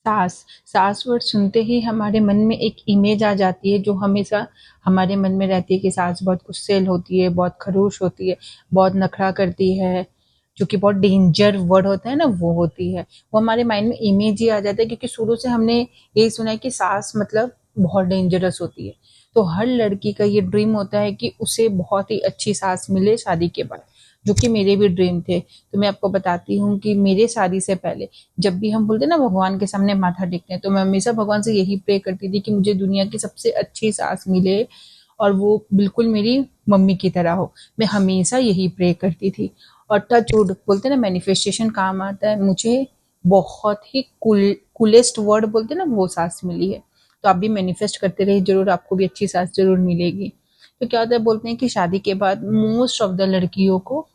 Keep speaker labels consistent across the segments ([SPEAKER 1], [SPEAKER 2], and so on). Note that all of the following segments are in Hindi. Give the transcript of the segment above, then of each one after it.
[SPEAKER 1] सास सास वर्ड सुनते ही हमारे मन में एक इमेज आ जाती है जो हमेशा हमारे मन में रहती है कि सास बहुत गुस्सैल होती है, बहुत खड़ूस होती है, बहुत नखरा करती है, जो कि बहुत डेंजर वर्ड होता है ना, वो होती है। वो हमारे माइंड में इमेज ही आ जाता है क्योंकि शुरू से हमने यही सुना है कि सास मतलब बहुत डेंजरस होती है। तो हर लड़की का ये ड्रीम होता है कि उसे बहुत ही अच्छी सास मिले शादी के बाद, जो कि मेरे भी ड्रीम थे। तो मैं आपको बताती हूँ कि मेरे शादी से पहले जब भी हम बोलते ना भगवान के सामने माथा टेकते हैं, तो मैं हमेशा भगवान से यही प्रे करती थी कि मुझे दुनिया की सबसे अच्छी सास मिले और वो बिल्कुल मेरी मम्मी की तरह हो। मैं हमेशा यही प्रे करती थी। और टच वुड बोलते ना, मैनिफेस्टेशन काम आता है। मुझे बहुत ही कूलेस्ट वर्ड बोलते ना, वो सास मिली है। तो आप भी मैनिफेस्ट करते रहिए, जरूर आपको भी अच्छी सास जरूर मिलेगी। तो क्या होता है, बोलते हैं कि शादी के बाद मोस्ट ऑफ द लड़कियों को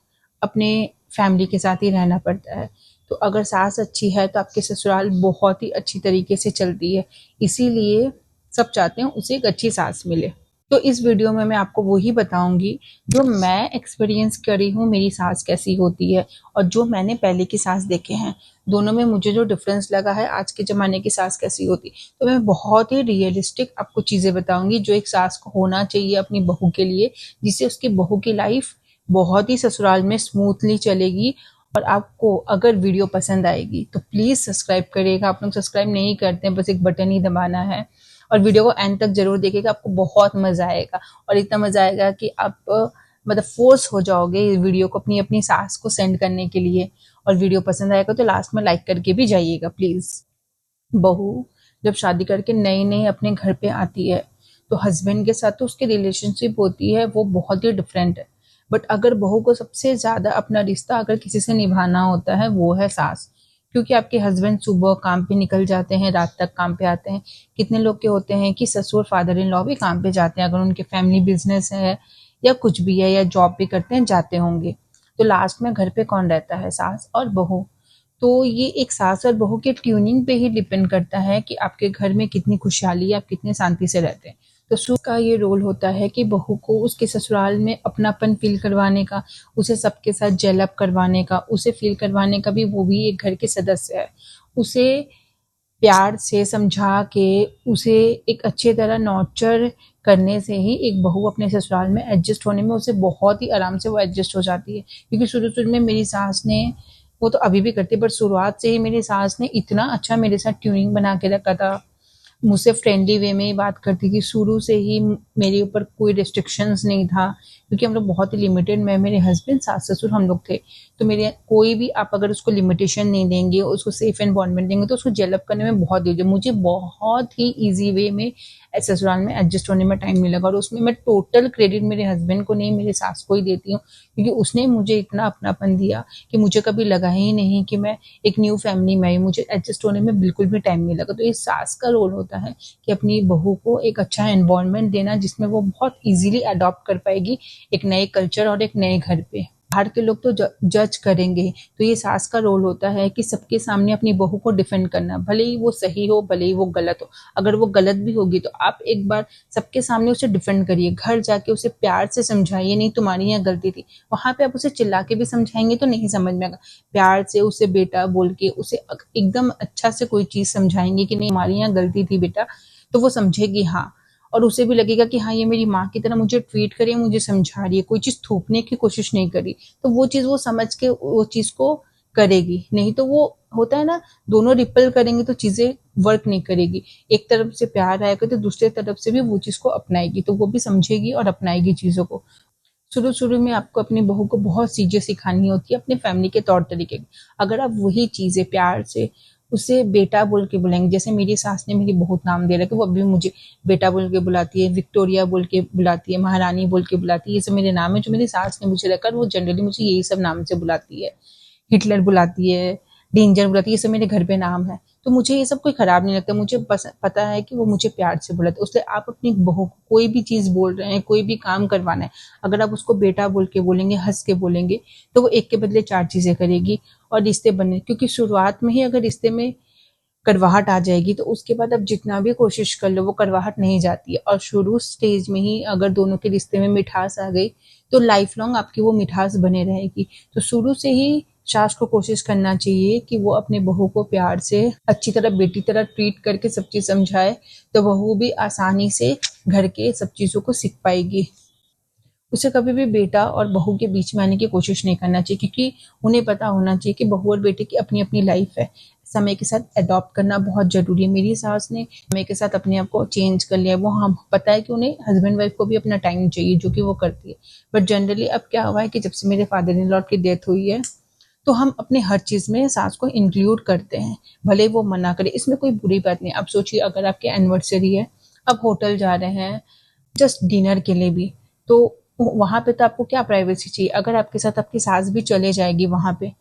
[SPEAKER 1] अपने फैमिली के साथ ही रहना पड़ता है। तो अगर सास अच्छी है तो आपके ससुराल बहुत ही अच्छी तरीके से चलती है। इसीलिए सब चाहते हैं उसे एक अच्छी सास मिले। तो इस वीडियो में मैं आपको वही बताऊंगी जो मैं एक्सपीरियंस करी हूँ, मेरी सास कैसी होती है, और जो मैंने पहले की सास देखे हैं, दोनों में मुझे जो डिफरेंस लगा है आज के ज़माने की सास कैसी होती। तो मैं बहुत ही रियलिस्टिक आपको चीज़ें बताऊंगी जो एक सास को होना चाहिए अपनी बहू के लिए, जिससे उसकी बहू की लाइफ बहुत ही ससुराल में स्मूथली चलेगी। और आपको अगर वीडियो पसंद आएगी तो प्लीज़ सब्सक्राइब करिएगा। आप लोग सब्सक्राइब नहीं करते हैं, बस एक बटन ही दबाना है। और वीडियो को एंड तक जरूर देखिएगा, आपको बहुत मजा आएगा। और इतना मजा आएगा कि आप मतलब फोर्स हो जाओगे इस वीडियो को अपनी अपनी सास को सेंड करने के लिए। और वीडियो पसंद आएगा तो लास्ट में लाइक करके भी जाइएगा प्लीज। बहू जब शादी करके नई नई अपने घर पे आती है तो हस्बैंड के साथ तो उसकी रिलेशनशिप होती है वो बहुत ही डिफरेंट है। बट अगर बहू को सबसे ज्यादा अपना रिश्ता अगर किसी से निभाना होता है वो है सास। क्योंकि आपके हस्बैंड सुबह काम पे निकल जाते हैं, रात तक काम पे आते हैं। कितने लोग के होते हैं कि ससुर फादर इन लॉ भी काम पे जाते हैं, अगर उनके फैमिली बिजनेस है या कुछ भी है या जॉब भी करते हैं, जाते होंगे। तो लास्ट में घर पे कौन रहता है, सास और बहू। तो ये एक सास और बहू के ट्यूनिंग पे ही डिपेंड करता है कि आपके घर में कितनी खुशहाली है, आप कितने शांति से रहते हैं। तो ससुर का ये रोल होता है कि बहू को उसके ससुराल में अपनापन फील करवाने का, उसे सबके साथ जेल अप करवाने का, उसे फील करवाने का भी वो भी एक घर के सदस्य है। उसे प्यार से समझा के उसे एक अच्छे तरह नॉर्चर करने से ही एक बहू अपने ससुराल में एडजस्ट होने में उसे बहुत ही आराम से वो एडजस्ट हो जाती है। क्योंकि शुरू शुरू में मेरी सास ने, वो तो अभी भी करती है, पर शुरुआत से ही मेरी सास ने इतना अच्छा मेरे साथ ट्यूनिंग बना के रखा था। मुझसे फ्रेंडली वे में ही बात करती थी। शुरू से ही मेरे ऊपर कोई रिस्ट्रिक्शंस नहीं था, क्योंकि हम लोग बहुत ही लिमिटेड, मैं मेरे हस्बैंड सास ससुर हम लोग थे। तो मेरे कोई भी आप अगर उसको लिमिटेशन नहीं देंगे, उसको सेफ एनवायरनमेंट देंगे, तो उसको डेवलप करने में बहुत देर। मुझे बहुत ही ईजी वे में ससुराल में एडजस्ट होने में टाइम नहीं लगा। और उसमें मैं टोटल क्रेडिट मेरे हस्बैंड को नहीं, मेरे सास को ही देती हूँ, क्योंकि उसने मुझे इतना अपनापन दिया कि मुझे कभी लगा ही नहीं कि मैं एक न्यू फैमिली में आई। मुझे एडजस्ट होने में बिल्कुल भी टाइम नहीं लगा। तो ये सास का रोल होता है कि अपनी बहू को एक अच्छा एनवायरनमेंट देना जिसमें वो बहुत इजीली अडॉप्ट कर पाएगी एक नए कल्चर और एक नए घर पे। बाहर के लोग तो जज करेंगे, तो ये सास का रोल होता है कि सबके सामने अपनी बहू को डिफेंड करना, भले ही वो सही हो भले ही वो गलत हो। अगर वो गलत भी होगी तो आप एक बार सबके सामने उसे डिफेंड करिए, घर जाके उसे प्यार से समझाइए, नहीं तुम्हारी यहाँ गलती थी। वहां पे आप उसे चिल्ला के भी समझाएंगे तो नहीं समझ में आएगा। प्यार से उसे बेटा बोल के उसे एकदम अच्छा से कोई चीज समझाएंगे कि नहीं हमारी यहाँ गलती थी बेटा, तो वो समझेगी। हाँ, और उसे भी लगेगा कि हाँ ये मेरी माँ की तरह मुझे ट्रीट करी है, मुझे समझा रही है, कोई चीज थोपने की कोशिश नहीं करी। तो वो चीज वो समझ के वो चीज को करेगी। नहीं तो वो होता है ना, दोनों रिपल करेंगे तो चीजें वर्क नहीं करेगी। एक तरफ से प्यार आएगा तो दूसरे तरफ से भी वो चीज को अपनाएगी, तो वो भी समझेगी और अपनाएगी चीजों को। शुरू शुरू में आपको अपनी बहू को बहुत चीजें सिखानी होती है अपने फैमिली के तौर तरीके की। अगर आप वही चीजें प्यार से उसे बेटा बोल के बुलाएंगे, जैसे मेरी सास ने मेरी बहुत नाम दे रखा है, वो अभी मुझे बेटा बोल के बुलाती है, विक्टोरिया बोल के बुलाती है, महारानी बोल के बुलाती है। ये सब मेरे नाम है जो मेरी सास ने मुझे रखा, वो जनरली मुझे यही सब नाम से बुलाती है। हिटलर बुलाती है, डेंजर बुलाती है, ये सब मेरे घर पे नाम है। तो मुझे ये सब कोई खराब नहीं लगता, मुझे पता है कि वो मुझे प्यार से बुलाते है। उससे आप अपनी बहू को कोई भी चीज बोल रहे हैं, कोई भी काम करवाना है, अगर आप उसको बेटा बोल के बोलेंगे, हंस के बोलेंगे, तो वो एक के बदले चार चीजें करेगी और रिश्ते बने। क्योंकि शुरुआत में ही अगर रिश्ते में कड़वाहट आ जाएगी तो उसके बाद आप जितना भी कोशिश कर लो वो कड़वाहट नहीं जाती है। और शुरू स्टेज में ही अगर दोनों के रिश्ते में मिठास आ गई तो लाइफ लॉन्ग आपकी वो मिठास बने रहेगी। तो शुरू से ही सास को कोशिश करना चाहिए कि वो अपने बहू को प्यार से अच्छी तरह बेटी तरह ट्रीट करके सब चीज़ समझाए, तो बहू भी आसानी से घर के सब चीज़ों को सीख पाएगी। उसे कभी भी बेटा और बहू के बीच में आने की कोशिश नहीं करना चाहिए, क्योंकि उन्हें पता होना चाहिए कि बहू और बेटे की अपनी अपनी लाइफ है। समय के साथ अडॉप्ट करना बहुत ज़रूरी है। मेरी सास ने समय के साथ अपने आप को चेंज कर लिया। वो हम पता है कि उन्हें हस्बैंड वाइफ को भी अपना टाइम चाहिए, जो कि वो करती है। बट जनरली अब क्या हुआ है कि जब से मेरे फादर इन लॉ की डेथ हुई है, तो हम अपने हर चीज़ में सास को इंक्लूड करते हैं, भले वो मना करे। इसमें कोई बुरी बात नहीं। अब सोचिए, अगर आपकी एनिवर्सरी है, अब होटल जा रहे हैं जस्ट डिनर के लिए भी, तो वहाँ पे तो आपको क्या प्राइवेसी चाहिए। अगर आपके साथ आपकी सास भी चले जाएगी वहाँ पे,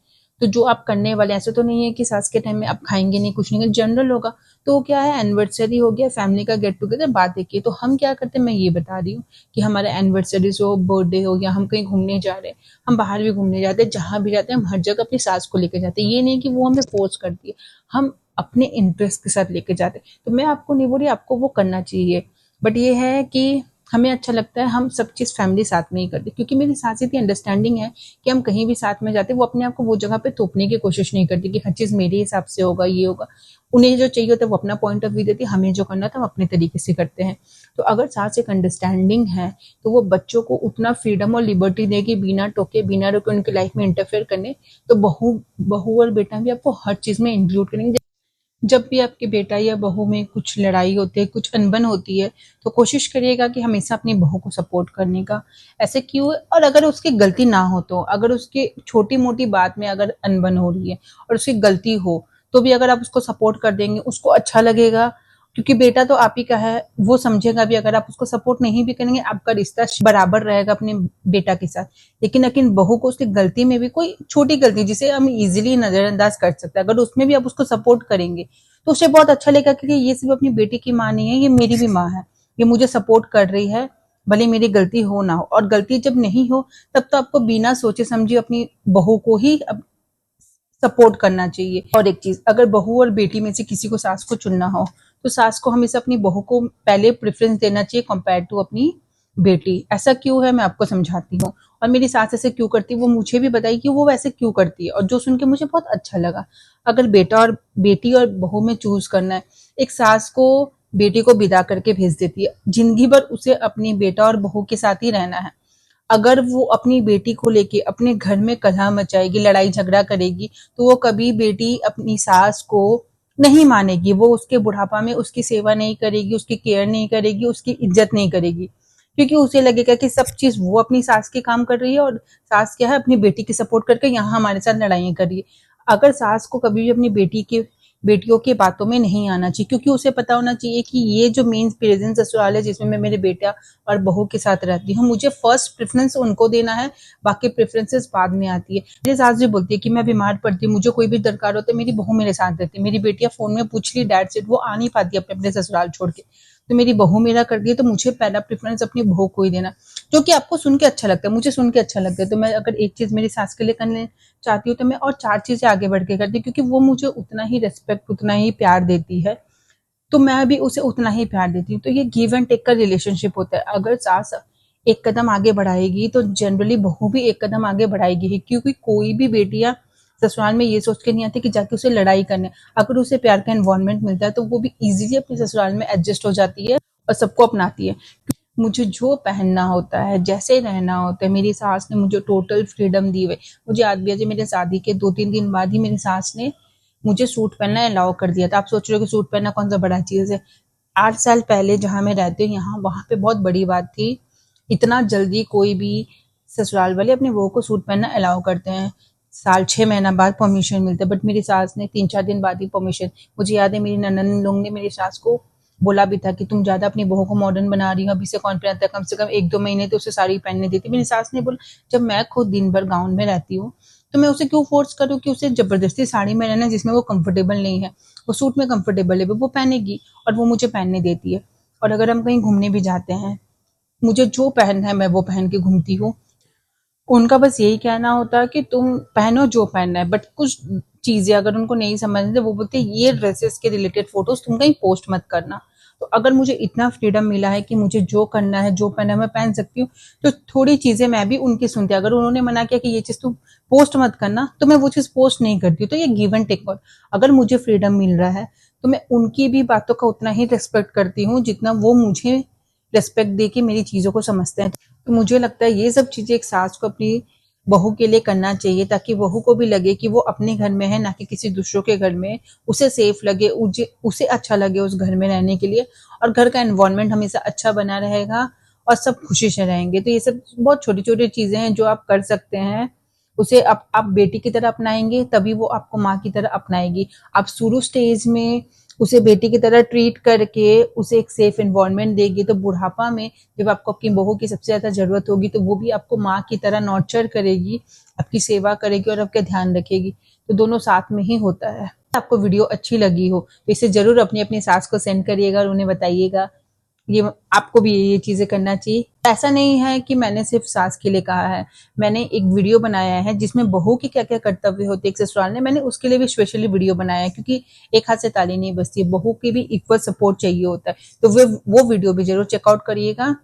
[SPEAKER 1] तो जो आप करने वाले, ऐसे तो नहीं है कि सास के टाइम में आप खाएंगे नहीं, कुछ नहीं, जनरल होगा। तो क्या है, एनिवर्सरी हो गया, फैमिली का गेट टुगेदर, बात देखिए। तो हम क्या करते हैं, मैं ये बता रही हूँ कि हमारा एनिवर्सरीज हो, बर्थडे हो, या हम कहीं घूमने जा रहे हैं, हम बाहर भी घूमने जाते हैं, जहाँ भी जाते हैं, हम हर जगह अपनी सास को लेके जाते हैं। ये नहीं कि वो हमें फोर्स करती है, हम अपने इंटरेस्ट के साथ लेके जाते हैं। तो मैं आपको नहीं बोल रही आपको वो करना चाहिए, बट ये है कि हमें अच्छा लगता है हम सब चीज़ फैमिली साथ में ही करते, क्योंकि मेरी सास इतनी अंडरस्टैंडिंग है कि हम कहीं भी साथ में जाते, वो अपने आप को वो जगह पे थोपने की कोशिश नहीं करती कि हर चीज़ मेरे हिसाब से होगा, ये होगा। उन्हें जो चाहिए होता है वो अपना पॉइंट ऑफ व्यू देती है, हमें जो करना था हम अपने तरीके से करते हैं। तो अगर सास एक अंडरस्टैंडिंग है, तो वो बच्चों को उतना फ्रीडम और लिबर्टी देगी, बिना टोके बिना रोके उनकी लाइफ में इंटरफेयर करने। तो बहू बहू और बेटा भी आपको हर चीज़ में इंक्लूड करेंगे। जब भी आपके बेटा या बहू में कुछ लड़ाई होती है, कुछ अनबन होती है, तो कोशिश करिएगा कि हमेशा अपनी बहू को सपोर्ट करने का। ऐसे क्यों, और अगर उसकी गलती ना हो, तो अगर उसकी छोटी मोटी बात में अगर अनबन हो रही है और उसकी गलती हो, तो भी अगर आप उसको सपोर्ट कर देंगे, उसको अच्छा लगेगा, क्योंकि बेटा तो आप ही का है, वो समझेगा भी। अगर आप उसको सपोर्ट नहीं भी करेंगे, आपका रिश्ता बराबर रहेगा अपने बेटा के साथ। लेकिन बहू को उसकी गलती में भी, कोई छोटी गलती जिसे हम इजीली नजरअंदाज कर सकते हैं, अगर उसमें भी आप उसको सपोर्ट करेंगे, तो उसे बहुत अच्छा लगेगा, क्योंकि ये सिर्फ अपनी बेटी की माँ नहीं है, ये मेरी भी माँ है, ये मुझे सपोर्ट कर रही है, भले मेरी गलती हो ना हो। और गलती जब नहीं हो, तब तो आपको बिना सोचे समझे अपनी बहू को ही सपोर्ट करना चाहिए। और एक चीज, अगर बहू और बेटी में से किसी को सास को चुनना हो, तो सास को हमेशा अपनी बहू को पहले प्रेफरेंस देना चाहिए कंपेयर टू अपनी बेटी। ऐसा क्यों है, मैं आपको समझाती हूँ। और मेरी सास ऐसे क्यों करती है, वो मुझे भी बताई कि वो वैसे क्यों करती है, और जो सुन के मुझे बहुत अच्छा लगा। अगर बेटा और बेटी और बहू में चूज करना है, एक सास को बेटी को विदा करके भेज देती है, जिंदगी भर उसे अपनी बेटा और बहू के साथ ही रहना है। अगर वो अपनी बेटी को लेके अपने घर में कलह मचाएगी, लड़ाई झगड़ा करेगी, तो वो कभी बेटी अपनी सास को नहीं मानेगी। वो उसके बुढ़ापा में उसकी सेवा नहीं करेगी, उसकी केयर नहीं करेगी, उसकी इज्जत नहीं करेगी, क्योंकि उसे लगेगा कि सब चीज वो अपनी सास के काम कर रही है, और सास क्या है, अपनी बेटी की सपोर्ट करके यहाँ हमारे साथ लड़ाइयाँ कर रही है। अगर सास को कभी भी अपनी बेटियों की बातों में नहीं आना चाहिए, क्योंकि उसे पता होना चाहिए कि ये जो मेन प्रेजेंस ससुराल है, जिसमें मैं मेरे बेटा और बहू के साथ रहती हूँ, मुझे फर्स्ट प्रेफरेंस उनको देना है, बाकी प्रेफरेंसेस बाद में आती है। मेरी सास भी बोलती है कि मैं बीमार पड़ती हूँ, मुझे कोई भी दरकार होता है, मेरी बहू मेरे साथ रहती है। मेरी बेटियां फोन में पूछ ली डैड से, वो आ नहीं पाती अपने अपने ससुराल छोड़ के, तो मेरी बहू मेरा करती है, तो मुझे पहला प्रेफरेंस अपनी बहू को ही देना, जो कि आपको सुन के अच्छा लगता है, मुझे सुन के अच्छा लगता है। तो मैं अगर एक चीज मेरी सास के लिए करने चाहती हूँ, तो मैं और 4 चीजें आगे बढ़ के करती हूँ, क्योंकि वो मुझे उतना ही रिस्पेक्ट, उतना ही प्यार देती है, तो मैं भी उसे उतना ही प्यार देती हूँ। तो ये गिव एंड टेक का रिलेशनशिप होता है। अगर सास एक कदम आगे बढ़ाएगी, तो जनरली बहू भी एक कदम आगे बढ़ाएगी ही, क्योंकि कोई भी बेटियां ससुराल में ये सोच के नहीं आती कि जाके उसे लड़ाई करने। अगर उसे प्यार का एनवायरनमेंट मिलता है, तो वो भी इजीली अपने ससुराल में एडजस्ट हो जाती है और सबको अपनाती है। मुझे जो पहनना होता है, जैसे रहना होता है, मेरी सास ने मुझे टोटल फ्रीडम दी हुई। मुझे आज भी अजय, मेरे शादी के 2-3 दिन बाद ही मेरी सास ने मुझे सूट पहनना अलाउ कर दिया था। आप सोच रहे हो कि सूट पहनना कौन सा बड़ा चीज़ है। 8 साल पहले जहाँ मैं रहती हूँ, यहाँ वहाँ पे बहुत बड़ी बात थी। इतना जल्दी कोई भी ससुराल वाले अपनी बहू को सूट पहनना अलाउ करते हैं, साल 6 महीना बाद परमिशन मिलता है। बट मेरी सास ने 3-4 दिन बाद ही परमिशन। मुझे याद है मेरी ननन लोग ने मेरी सास को बोला भी था कि तुम ज्यादा अपनी बहू को मॉडर्न बना रही हो, अभी से कौन पहनता है, कम से कम 1-2 महीने तो उसे साड़ी पहनने देती। मेरी सास ने बोला, जब मैं खुद दिन भर गाउन में रहती हूँ, तो मैं उसे क्यों फोर्स करूँ कि उसे जबरदस्ती साड़ी में रहना जिसमें वो कंफर्टेबल नहीं है। वो सूट में कंफर्टेबल है, वो पहनेगी और वो मुझे पहनने देती है। और अगर हम कहीं घूमने भी जाते हैं, मुझे जो पहनना है मैं वो पहन के घूमती हूँ। उनका बस यही कहना होता है कि तुम पहनो जो पहनना है, बट कुछ चीजें अगर उनको नहीं समझते, वो बोलते हैं ये ड्रेसेस के रिलेटेड फोटोज तुम कहीं पोस्ट मत करना। तो अगर मुझे इतना फ्रीडम मिला है कि मुझे जो करना है, जो पहनना है मैं पहन सकती हूँ, तो थोड़ी चीज़ें मैं भी उनकी सुनती हूँ। अगर उन्होंने मना किया कि ये चीज़ तू पोस्ट मत करना, तो मैं वो चीज़ पोस्ट नहीं करती हूँ। तो ये गिव एंड टेक। अगर मुझे फ्रीडम मिल रहा है, तो मैं उनकी भी बातों का उतना ही रिस्पेक्ट करती हूँ, जितना वो मुझे रिस्पेक्ट दे के मेरी चीज़ों को समझते हैं। तो मुझे लगता है ये सब चीज़ें एक सास को अपनी बहू के लिए करना चाहिए, ताकि बहू को भी लगे कि वो अपने घर में है, ना कि किसी दूसरों के घर में। उसे सेफ लगे, उसे अच्छा लगे उस घर में रहने के लिए, और घर का एनवायरनमेंट हमेशा अच्छा बना रहेगा और सब खुशी से रहेंगे। तो ये सब बहुत छोटी छोटी चीजें हैं जो आप कर सकते हैं। उसे आप बेटी की तरह अपनाएंगे, तभी वो आपको माँ की तरह अपनाएगी। आप शुरू स्टेज में उसे बेटी की तरह ट्रीट करके उसे एक सेफ एनवायरनमेंट देगी, तो बुढ़ापा में जब आपको आपकी बहू की सबसे ज्यादा जरूरत होगी, तो वो भी आपको माँ की तरह नॉर्चर करेगी, आपकी सेवा करेगी और आपका ध्यान रखेगी। तो दोनों साथ में ही होता है। आपको वीडियो अच्छी लगी हो तो इसे जरूर अपनी अपनी सास को सेंड करिएगा और उन्हें बताइएगा ये आपको भी ये चीजें करना चाहिए। ऐसा नहीं है कि मैंने सिर्फ सास के लिए कहा है, मैंने एक वीडियो बनाया है जिसमें बहू के क्या क्या कर्तव्य होते हैं एक ससुराल में। मैंने उसके लिए भी स्पेशली वीडियो बनाया है, क्योंकि एक हाथ से ताली नहीं बजती, बहू की भी इक्वल सपोर्ट चाहिए होता है। तो वो वीडियो भी जरूर चेकआउट करिएगा।